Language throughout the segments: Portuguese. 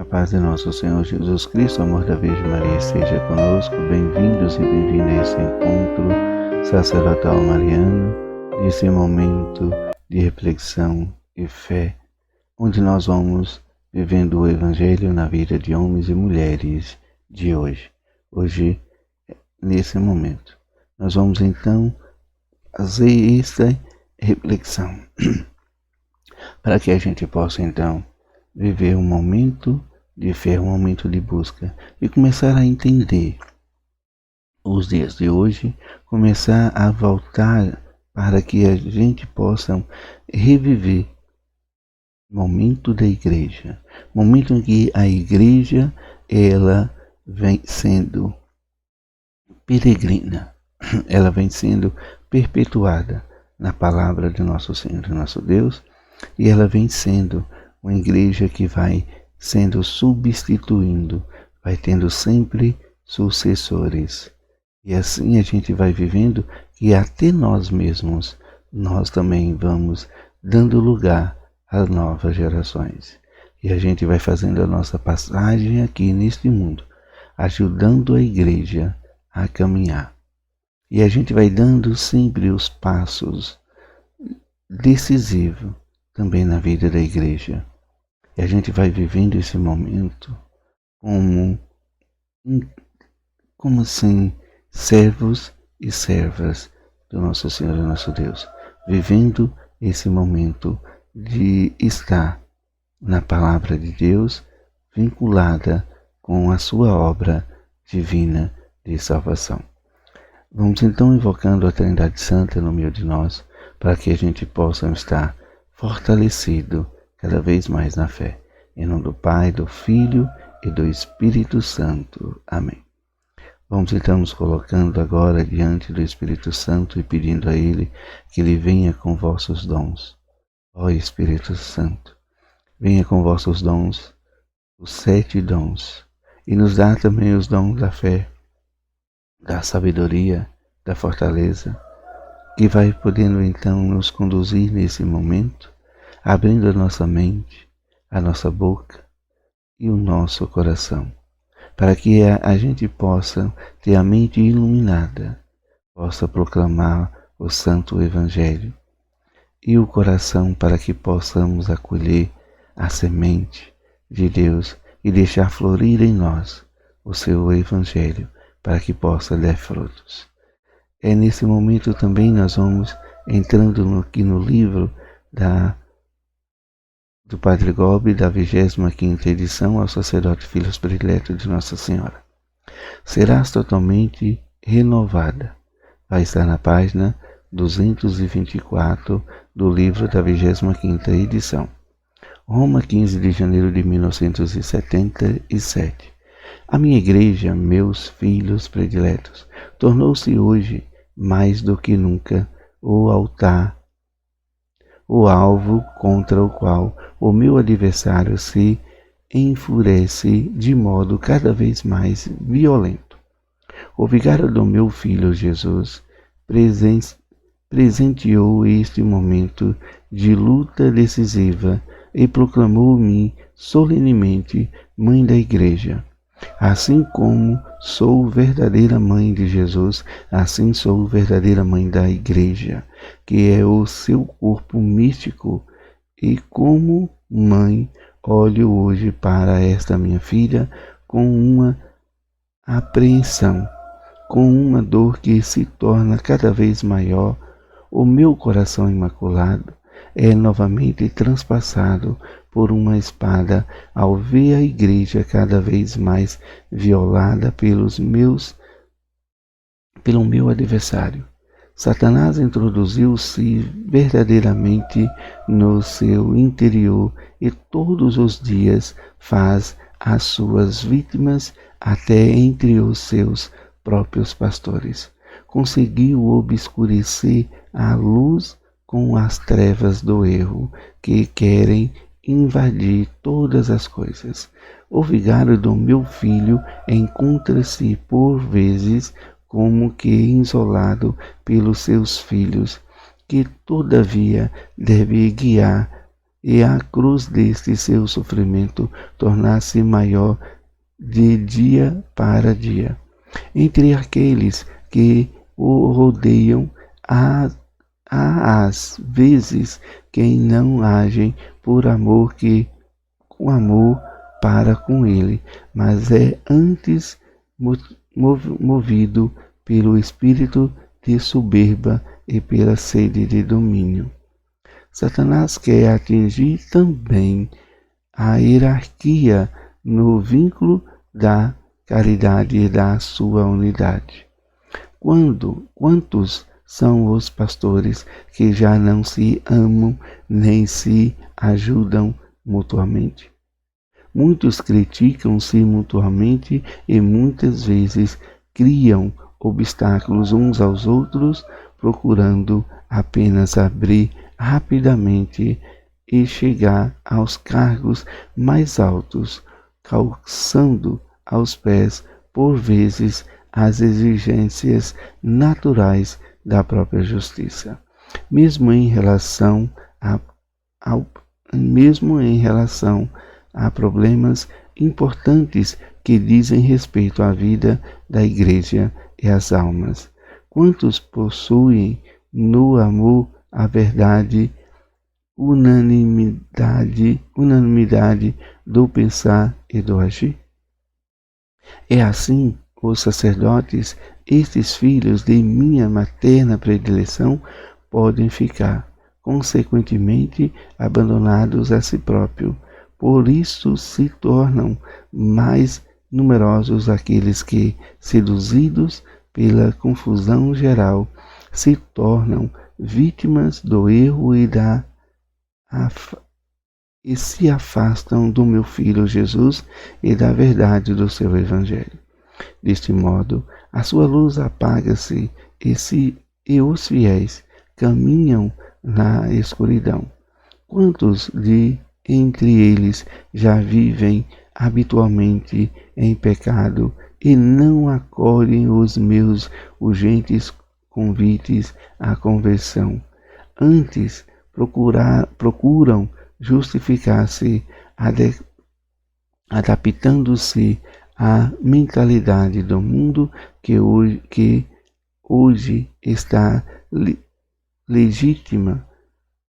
paz de nosso Senhor Jesus Cristo, o amor da Virgem Maria esteja conosco. Bem-vindos e bem-vindas a esse encontro sacerdotal mariano, nesse momento de reflexão e fé, onde nós vamos vivendo o Evangelho na vida de homens e mulheres de hoje. Hoje, nesse momento, nós vamos então fazer esta reflexão, para que a gente possa então viver um momento de fé, um momento de busca e começar a entender os dias de hoje, começar a voltar para que a gente possa reviver o momento da igreja, momento em que a igreja ela vem sendo peregrina, ela vem sendo perpetuada na palavra de nosso Senhor e nosso Deus, e ela vem sendo uma igreja que vai sendo substituindo, vai tendo sempre sucessores. E assim a gente vai vivendo que até nós mesmos, nós também vamos dando lugar às novas gerações. E a gente vai fazendo a nossa passagem aqui neste mundo, ajudando a igreja a caminhar. E a gente vai dando sempre os passos decisivos também na vida da igreja. E a gente vai vivendo esse momento como assim, servos e servas do nosso Senhor e nosso Deus, vivendo esse momento de estar na palavra de Deus, vinculada com a sua obra divina de salvação. Vamos então invocando a Trindade Santa no meio de nós, para que a gente possa estar fortalecido cada vez mais na fé. Em nome do Pai, do Filho e do Espírito Santo. Amém. Vamos então nos colocando agora diante do Espírito Santo e pedindo a Ele que Ele venha com vossos dons. Ó Espírito Santo, venha com vossos dons, os 7 dons, e nos dá também os dons da fé, da sabedoria, da fortaleza, que vai podendo então nos conduzir nesse momento, abrindo a nossa mente, a nossa boca e o nosso coração, para que a gente possa ter a mente iluminada, possa proclamar o Santo Evangelho, e o coração para que possamos acolher a semente de Deus e deixar florir em nós o seu Evangelho, para que possa dar frutos. É nesse momento também nós vamos entrando aqui no livro do Padre Gobi, da 25ª edição, ao sacerdote filhos predileto de Nossa Senhora. Serás totalmente renovada. Vai estar na página 224 do livro da 25ª edição. Roma, 15 de janeiro de 1977. A minha igreja, meus filhos prediletos, tornou-se hoje, mais do que nunca, o altar, o alvo contra o qual o meu adversário se enfurece de modo cada vez mais violento. O vigário do meu filho Jesus presenteou este momento de luta decisiva e proclamou-me solenemente mãe da igreja. Assim como sou verdadeira mãe de Jesus, assim sou verdadeira mãe da igreja, que é o seu corpo místico, e como mãe olho hoje para esta minha filha com uma apreensão, com uma dor que se torna cada vez maior. O meu coração imaculado é novamente transpassado por uma espada ao ver a igreja cada vez mais violada pelo meu adversário. Satanás introduziu-se verdadeiramente no seu interior e todos os dias faz as suas vítimas até entre os seus próprios pastores. Conseguiu obscurecer a luz com as trevas do erro que querem invadir todas as coisas. O vigário do meu filho encontra-se por vezes como que isolado pelos seus filhos, que todavia deve guiar e a cruz deste seu sofrimento tornasse maior de dia para dia. Entre aqueles que o rodeiam, há às vezes quem não agem por amor que com amor para com ele, mas é antes movido pelo espírito de soberba e pela sede de domínio. Satanás quer atingir também a hierarquia no vínculo da caridade e da sua unidade. Quantos são os pastores que já não se amam nem se ajudam mutuamente? Muitos criticam-se mutuamente e muitas vezes criam obstáculos uns aos outros, procurando apenas abrir rapidamente e chegar aos cargos mais altos, calçando aos pés, por vezes, as exigências naturais da própria justiça. Mesmo em relação a problemas importantes que dizem respeito à vida da Igreja e às almas. Quantos possuem no amor a verdade, unanimidade do pensar e do agir? É assim, os sacerdotes, estes filhos de minha materna predileção, podem ficar, consequentemente, abandonados a si próprio. Por isso se tornam mais numerosos aqueles que, seduzidos pela confusão geral, se tornam vítimas do erro e se afastam do meu Filho Jesus e da verdade do seu Evangelho. Deste modo, a sua luz apaga-se e os fiéis caminham na escuridão. Quantos entre eles já vivem habitualmente em pecado e não acolhem os meus urgentes convites à conversão? Antes procuram justificar-se adaptando-se à mentalidade do mundo que hoje está legítima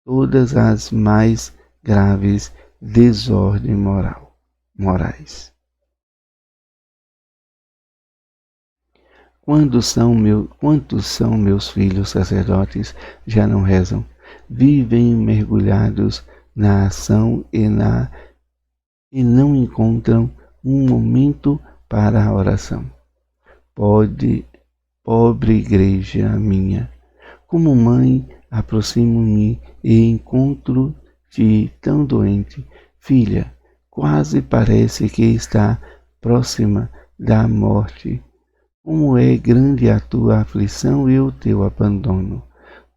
todas as mais graves desordens morais. Quantos são meus filhos sacerdotes já não rezam? Vivem mergulhados na ação e não encontram um momento para a oração. Pobre igreja minha, como mãe aproximo-me e encontro-te tão doente, filha, quase parece que está próxima da morte. Como é grande a tua aflição e o teu abandono.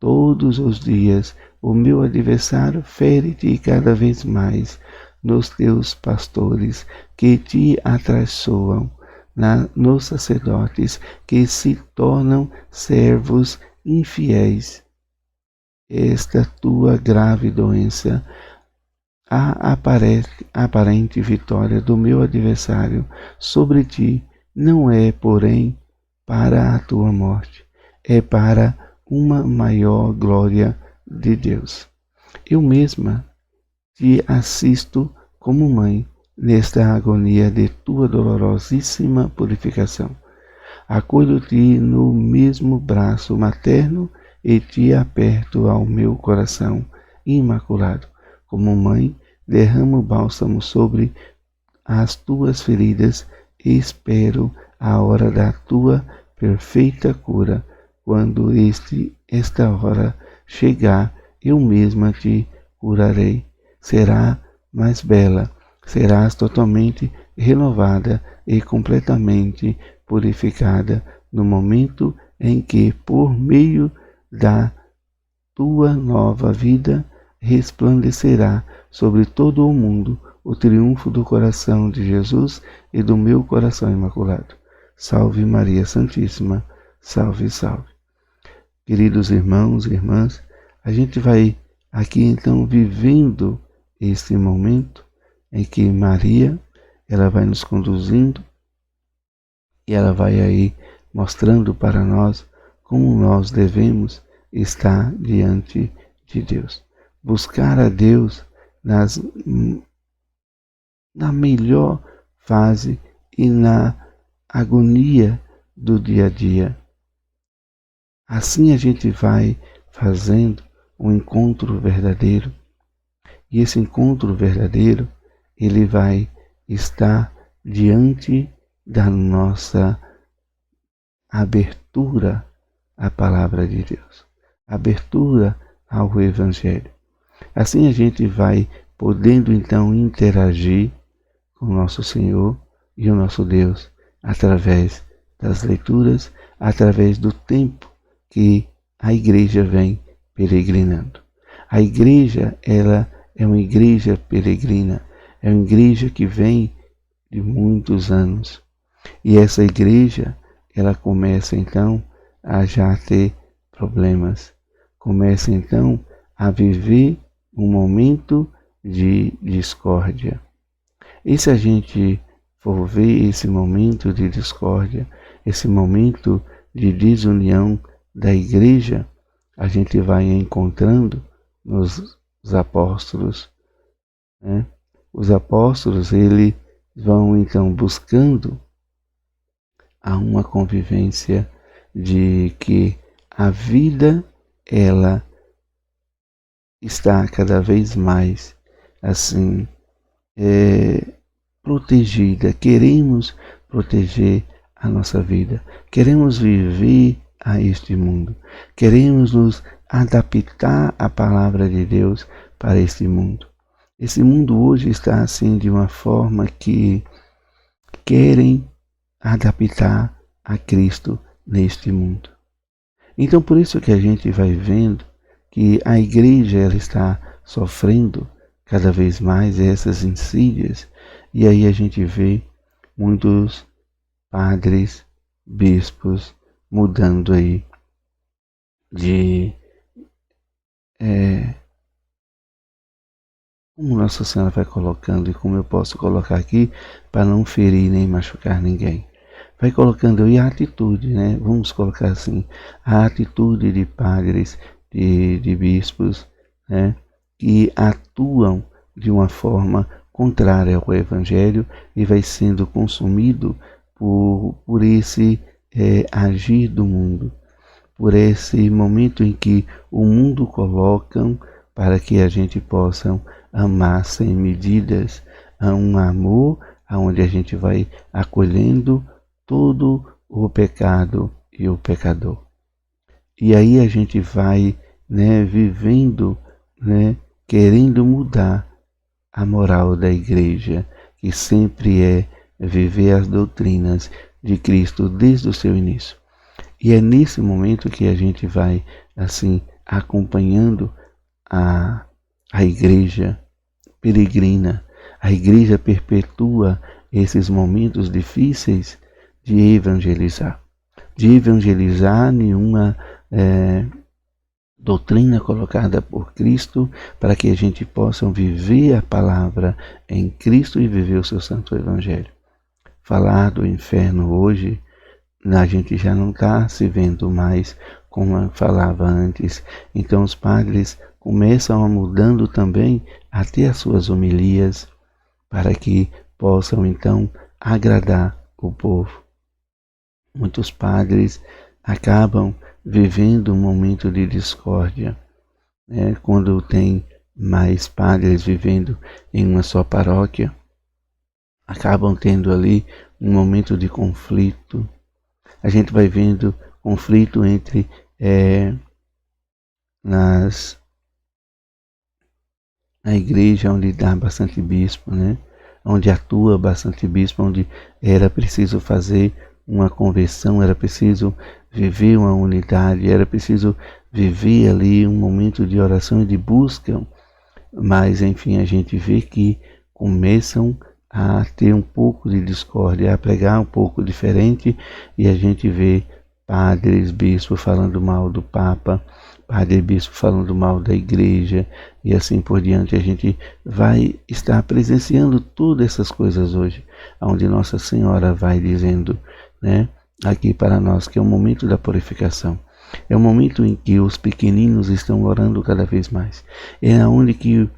Todos os dias o meu adversário fere-te cada vez mais nos teus pastores que te atraiçoam, nos sacerdotes que se tornam servos infiéis. Esta tua grave doença, a aparente vitória do meu adversário sobre ti, não é, porém, para a tua morte, é para uma maior glória de Deus. Eu mesma te assisto como mãe nesta agonia de tua dolorosíssima purificação. Acolho-te no mesmo braço materno e te aperto ao meu coração imaculado. Como mãe, derramo bálsamo sobre as tuas feridas e espero a hora da tua perfeita cura. Quando esta hora chegar, eu mesma te curarei. Será mais bela, serás totalmente renovada e completamente purificada no momento em que, por meio da tua nova vida, resplandecerá sobre todo o mundo o triunfo do coração de Jesus e do meu coração imaculado. Salve Maria Santíssima, salve, salve. Queridos irmãos e irmãs, a gente vai aqui então vivendo este momento em que Maria, ela vai nos conduzindo e ela vai aí mostrando para nós como nós devemos estar diante de Deus. Buscar a Deus na melhor fase e na agonia do dia a dia. Assim a gente vai fazendo um encontro verdadeiro. E esse encontro verdadeiro, ele vai estar diante da nossa abertura à palavra de Deus, abertura ao Evangelho. Assim a gente vai podendo então interagir com o nosso Senhor e o nosso Deus através das leituras, através do tempo que a igreja vem peregrinando. A igreja, ela é uma igreja peregrina, é uma igreja que vem de muitos anos. E essa igreja, ela começa então a já ter problemas, começa então a viver um momento de discórdia. E se a gente for ver esse momento de discórdia, esse momento de desunião da igreja, a gente vai encontrando nos apóstolos. Né? Os apóstolos, eles vão então buscando a uma convivência de que a vida, ela está cada vez mais assim, protegida. Queremos proteger a nossa vida, queremos viver a este mundo, queremos nos adaptar à palavra de Deus para este mundo. Esse mundo hoje está assim de uma forma que querem adaptar a Cristo neste mundo. Então por isso que a gente vai vendo que a igreja, ela está sofrendo cada vez mais essas insídias, e aí a gente vê muitos padres, bispos mudando aí de como Nossa Senhora vai colocando, e como eu posso colocar aqui para não ferir nem machucar ninguém. Vai colocando aí a atitude, né? Vamos colocar assim, a atitude de padres, de bispos, né? Que atuam de uma forma contrária ao Evangelho e vai sendo consumido por esse agir do mundo, por esse momento em que o mundo colocam para que a gente possa amar sem medidas, a um amor onde a gente vai acolhendo todo o pecado e o pecador. E aí a gente vai, né, vivendo, né, querendo mudar a moral da igreja, que sempre é viver as doutrinas de Cristo desde o seu início. E é nesse momento que a gente vai, assim, acompanhando a igreja peregrina. A igreja perpetua esses momentos difíceis de evangelizar. De evangelizar nenhuma doutrina colocada por Cristo, para que a gente possa viver a palavra em Cristo e viver o seu santo evangelho. Falar do inferno hoje, a gente já não está se vendo mais como falava antes. Então os padres começam a mudando também até as suas homilias, para que possam então agradar o povo. Muitos padres acabam vivendo um momento de discórdia, né? Quando tem mais padres vivendo em uma só paróquia, acabam tendo ali um momento de conflito. A gente vai vendo conflito entre na igreja onde dá bastante bispo, né? Onde atua bastante bispo, onde era preciso fazer uma conversão, era preciso viver uma unidade, era preciso viver ali um momento de oração e de busca. Mas enfim, a gente vê que começam a ter um pouco de discórdia, a pregar um pouco diferente, e a gente vê padres, bispos falando mal do Papa, padre e bispo falando mal da igreja e assim por diante. A gente vai estar presenciando todas essas coisas hoje, onde Nossa Senhora vai dizendo, né, aqui para nós que é o momento da purificação. É o momento em que os pequeninos estão orando cada vez mais. É onde que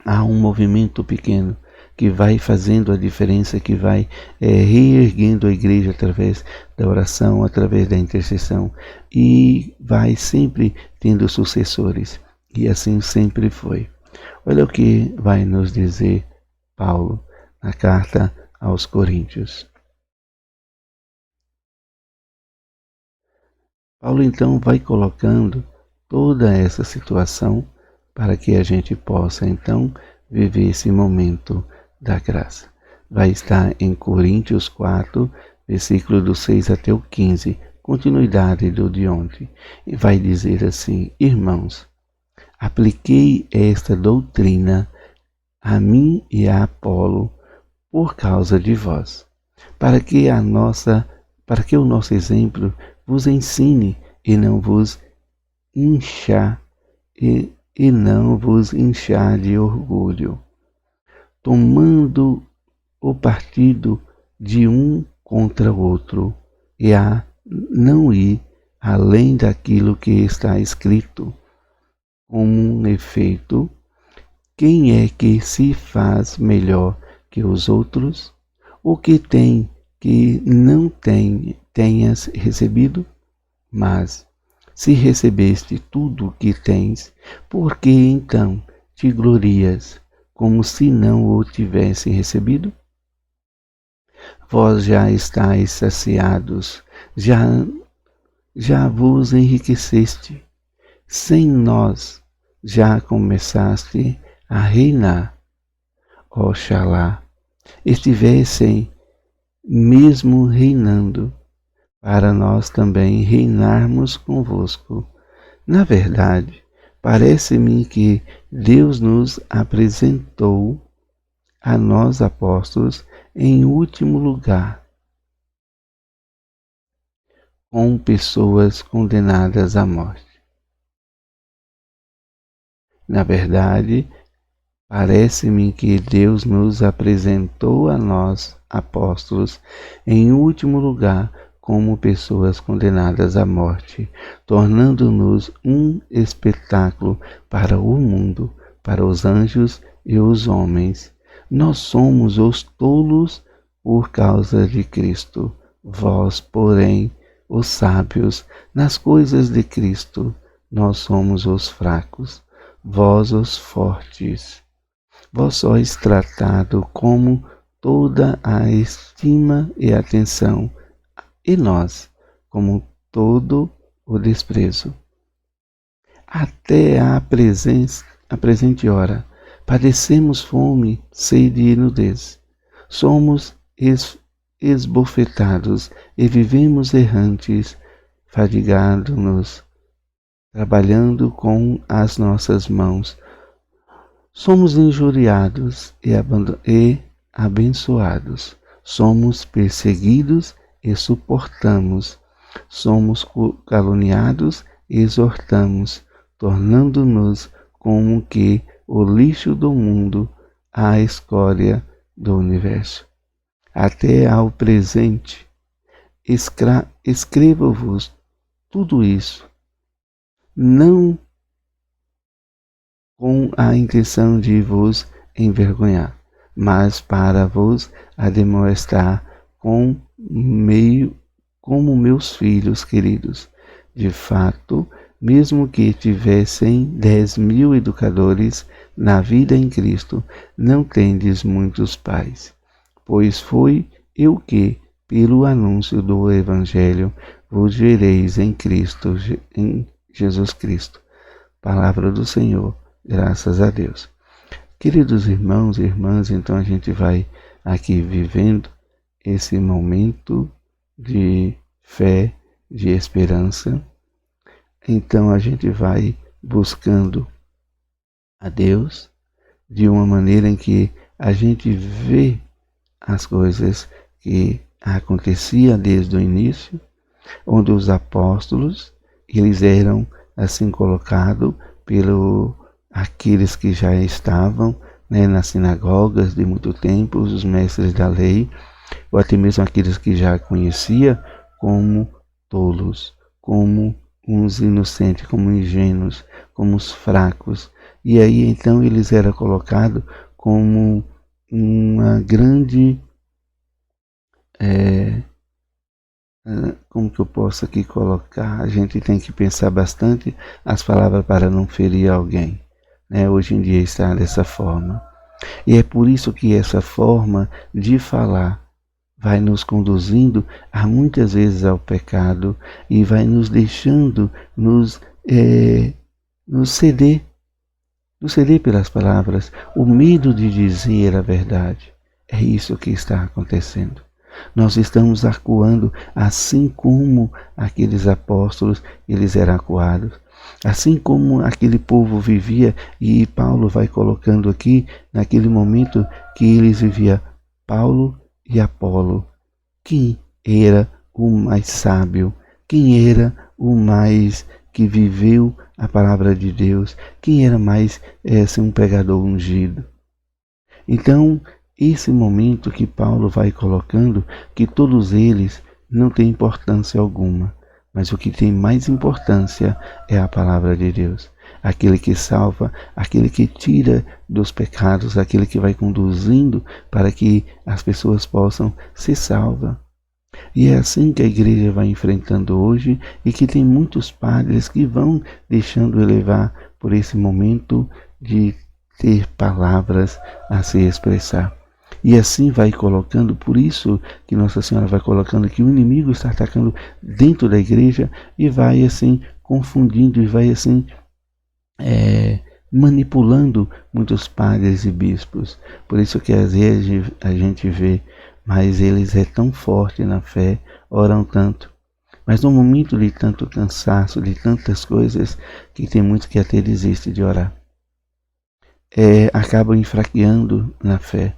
há um movimento pequeno que vai fazendo a diferença, que vai reerguendo a igreja através da oração, através da intercessão, e vai sempre tendo sucessores. E assim sempre foi. Olha o que vai nos dizer Paulo na carta aos Coríntios. Paulo então vai colocando toda essa situação para que a gente possa então viver esse momento da graça. Vai estar em Coríntios 4, versículo do 6 até o 15, continuidade do de ontem. E vai dizer assim: irmãos, apliquei esta doutrina a mim e a Apolo por causa de vós, para que o nosso exemplo vos ensine e não vos inchar e não vos inchar de orgulho, tomando o partido de um contra o outro, e a não ir além daquilo que está escrito. Como um efeito, quem é que se faz melhor que os outros? O que tem que não tenhas recebido? Mas, se recebeste tudo o que tens, por que então te glorias, como se não o tivesse recebido? Vós já estáis saciados, já vos enriqueceste, sem nós já começaste a reinar. Oxalá estivessem mesmo reinando, para nós também reinarmos convosco. Na verdade, parece-me que Deus nos apresentou a nós apóstolos em último lugar, com pessoas condenadas à morte. Na verdade, parece-me que Deus nos apresentou a nós apóstolos em último lugar como pessoas condenadas à morte, tornando-nos um espetáculo para o mundo, para os anjos e os homens. Nós somos os tolos por causa de Cristo, vós, porém, os sábios nas coisas de Cristo. Nós somos os fracos, vós os fortes. Vós sois tratado como toda a estima e atenção, e nós, como todo o desprezo. Até a presente hora, padecemos fome, sede e nudez. Somos esbofetados e vivemos errantes, fadigados-nos, trabalhando com as nossas mãos. Somos injuriados e abençoados. Somos perseguidos e suportamos. Somos caluniados e exortamos, tornando-nos como que o lixo do mundo, a escória do universo. Até ao presente, escrevo-vos tudo isso, não com a intenção de vos envergonhar, mas para vos admoestar como meus filhos queridos. De fato, mesmo que tivessem 10.000 educadores na vida em Cristo, não tendes muitos pais, pois foi eu que, pelo anúncio do Evangelho, vos vereis em Cristo, em Jesus Cristo. Palavra do Senhor, graças a Deus. Queridos irmãos e irmãs, então a gente vai aqui vivendo esse momento de fé, de esperança. Então a gente vai buscando a Deus de uma maneira em que a gente vê as coisas que aconteciam desde o início, onde os apóstolos, eles eram assim colocado pelo aqueles que já estavam, né, nas sinagogas de muito tempo, os mestres da lei, ou até mesmo aqueles que já conhecia, como tolos, como uns inocentes, como ingênuos, como os fracos. E aí então eles eram colocados como uma grande, como que eu posso aqui colocar? A gente tem que pensar bastante as palavras para não ferir alguém, né? Hoje em dia está dessa forma. E é por isso que essa forma de falar vai nos conduzindo a muitas vezes ao pecado e vai nos deixando nos ceder pelas palavras, o medo de dizer a verdade. É isso que está acontecendo. Nós estamos acuando assim como aqueles apóstolos, eles eram acuados. Assim como aquele povo vivia, e Paulo vai colocando aqui, naquele momento que eles viviam, Paulo e Apolo, quem era o mais sábio? Quem era o mais que viveu a palavra de Deus? Quem era mais um pregador ungido? Então, esse momento que Paulo vai colocando, que todos eles não têm importância alguma, mas o que tem mais importância é a palavra de Deus. Aquele que salva, aquele que tira dos pecados, aquele que vai conduzindo para que as pessoas possam ser salvas. E é assim que a igreja vai enfrentando hoje, e que tem muitos padres que vão deixando levar por esse momento de ter palavras a se expressar. E assim vai colocando, por isso que Nossa Senhora vai colocando que o inimigo está atacando dentro da igreja e vai assim confundindo e vai assim manipulando muitos padres e bispos. Por isso que às vezes a gente vê, mas eles é tão forte na fé, oram tanto. Mas no momento de tanto cansaço, de tantas coisas, que tem muitos que até desistem de orar. Acabam enfraqueando na fé.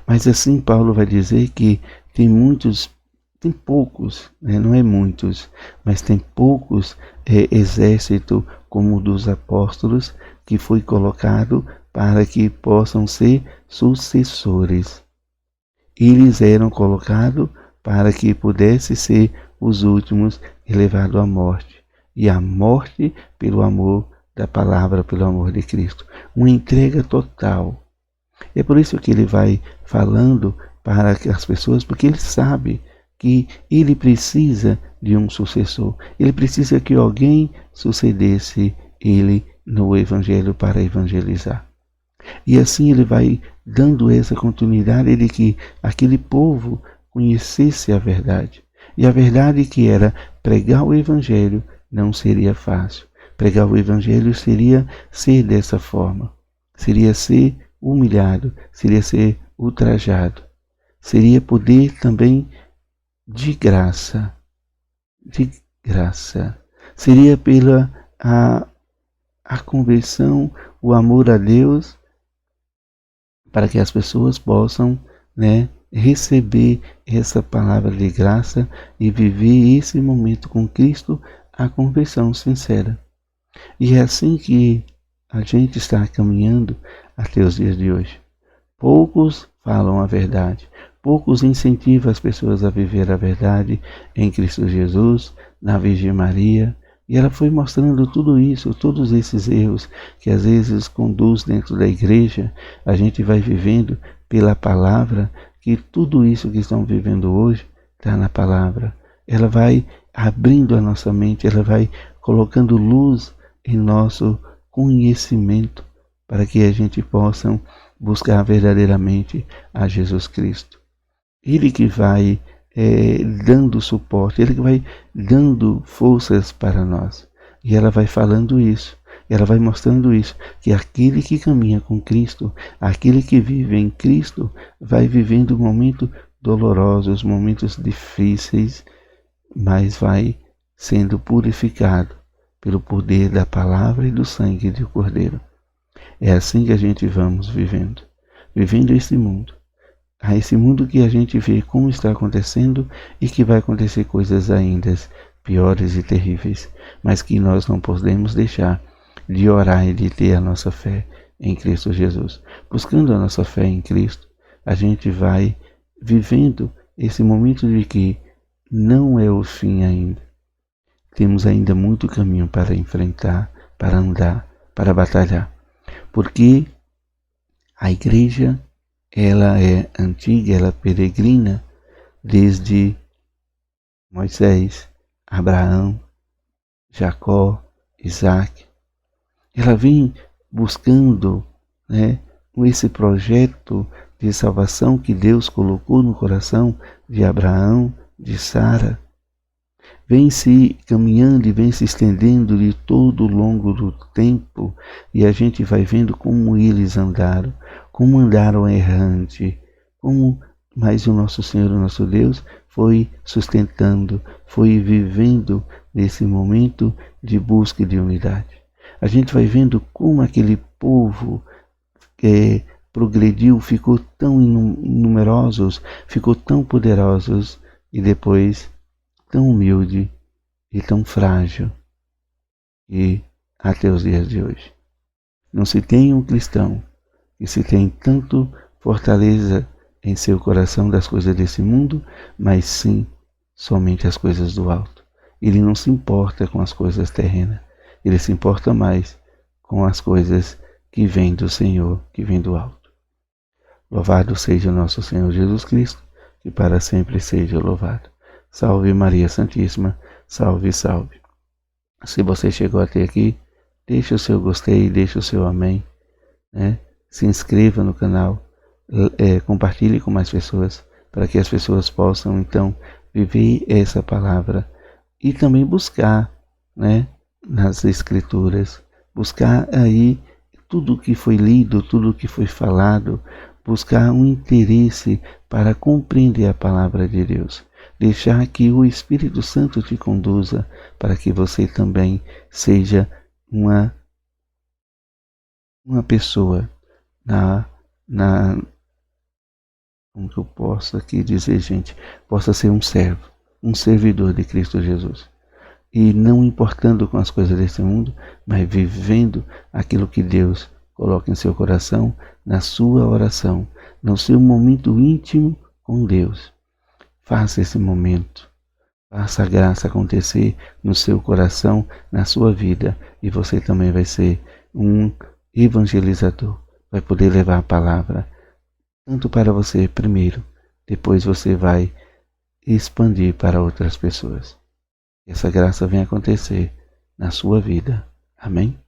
Mas assim Paulo vai dizer que tem poucos, né? Não é muitos, mas tem poucos exércitos como o dos apóstolos, que foi colocado para que possam ser sucessores. Eles eram colocados para que pudessem ser os últimos e levados à morte. E a morte pelo amor da palavra, pelo amor de Cristo. Uma entrega total. É por isso que ele vai falando para as pessoas, porque ele sabe que ele precisa de um sucessor. Ele precisa que alguém sucedesse ele no Evangelho para evangelizar. E assim ele vai dando essa continuidade de que aquele povo conhecesse a verdade. E a verdade que era pregar o Evangelho não seria fácil. Pregar o Evangelho seria ser dessa forma. Seria ser humilhado, seria ser ultrajado. Seria poder também de graça. Seria pela a conversão, o amor a Deus, para que as pessoas possam, né, receber essa palavra de graça e viver esse momento com Cristo, a conversão sincera. E é assim que a gente está caminhando até os dias de hoje. Poucos falam a verdade, poucos incentivam as pessoas a viver a verdade em Cristo Jesus, na Virgem Maria. E ela foi mostrando tudo isso, todos esses erros que às vezes conduz dentro da igreja. A gente vai vivendo pela palavra, que tudo isso que estão vivendo hoje está na palavra. Ela vai abrindo a nossa mente, ela vai colocando luz em nosso conhecimento, para que a gente possa buscar verdadeiramente a Jesus Cristo. Ele que vai dando suporte, ele que vai dando forças para nós. E ela vai falando isso, ela vai mostrando isso, que aquele que caminha com Cristo, aquele que vive em Cristo, vai vivendo momentos dolorosos, momentos difíceis, mas vai sendo purificado pelo poder da palavra e do sangue do Cordeiro. É assim que a gente vamos vivendo esse mundo. A esse mundo que a gente vê como está acontecendo e que vai acontecer coisas ainda piores e terríveis, mas que nós não podemos deixar de orar e de ter a nossa fé em Cristo Jesus. Buscando a nossa fé em Cristo, a gente vai vivendo esse momento de que não é o fim ainda. Temos ainda muito caminho para enfrentar, para andar, para batalhar. Porque a igreja, ela é antiga, ela peregrina desde Moisés, Abraão, Jacó, Isaac. Ela vem buscando, esse projeto de salvação que Deus colocou no coração de Abraão, de Sara. Vem se caminhando e vem se estendendo de todo o longo do tempo, e a gente vai vendo como eles andaram, como andaram errante, mas o nosso Senhor, o nosso Deus, foi sustentando, foi vivendo nesse momento de busca e de unidade. A gente vai vendo como aquele povo progrediu, ficou tão numerosos, ficou tão poderosos e depois tão humilde e tão frágil e até os dias de hoje. Não se tem um cristão que se tem tanto fortaleza em seu coração das coisas desse mundo, mas sim somente as coisas do alto. Ele não se importa com as coisas terrenas, ele se importa mais com as coisas que vêm do Senhor, que vêm do alto. Louvado seja o nosso Senhor Jesus Cristo, que para sempre seja louvado. Salve Maria Santíssima, salve, salve. Se você chegou até aqui, deixa o seu gostei, deixa o seu amém, se inscreva no canal, compartilhe com mais pessoas, para que as pessoas possam então viver essa palavra e também buscar, nas escrituras, buscar aí tudo o que foi lido, tudo o que foi falado, buscar um interesse para compreender a palavra de Deus. Deixar que o Espírito Santo te conduza para que você também seja uma pessoa como que eu posso aqui dizer, gente, possa ser um servo, um servidor de Cristo Jesus. E não importando com as coisas desse mundo, mas vivendo aquilo que Deus coloca em seu coração, na sua oração, no seu momento íntimo com Deus. Faça esse momento, faça a graça acontecer no seu coração, na sua vida, e você também vai ser um evangelizador, vai poder levar a palavra, tanto para você primeiro, depois você vai expandir para outras pessoas. Que essa graça venha acontecer na sua vida. Amém?